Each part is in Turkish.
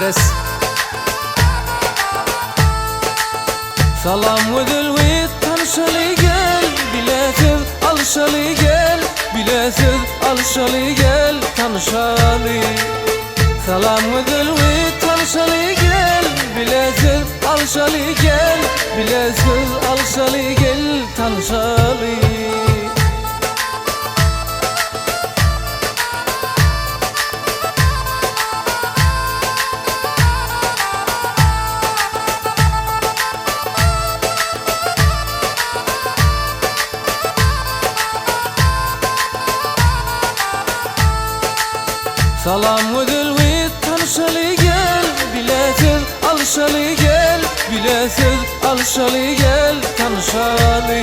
Adres Salam ödülvit tanışalı gel Bilesiz alışalı gel Bilesiz alışalı gel Tanışalı Salam ödülvit tanışalı gel Bilesiz alışalı gel Bilesiz alışalı gel Tanışalı Salam ödülvit tanışalı gel Bilesiz alışalı gel Bilesiz alışalı gel Tanışalı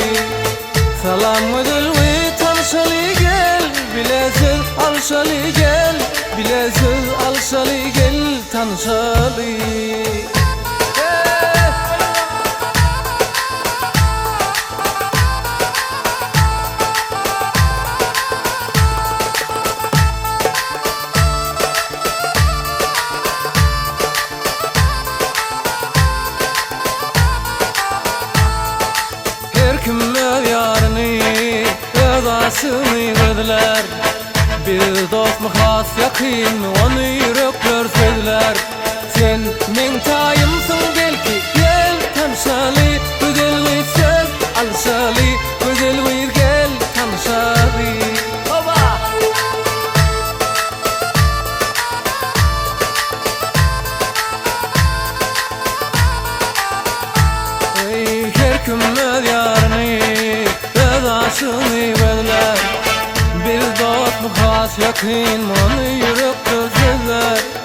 Salam ödülvit tanışalı gel Bilesiz alışalı gel Bilesiz alışalı gel Tanışalı Kimler yarını rızasını verdiler Bir dost mu has yakın mı onu yürek görsediler Sen men tayımsın belki gel tanışalı Güzel bir söz alışalı Güzel bir gel tanışalı Baba Her kimler yarını rızasını verdiler Bir dost mu has yakın onu yürek gözler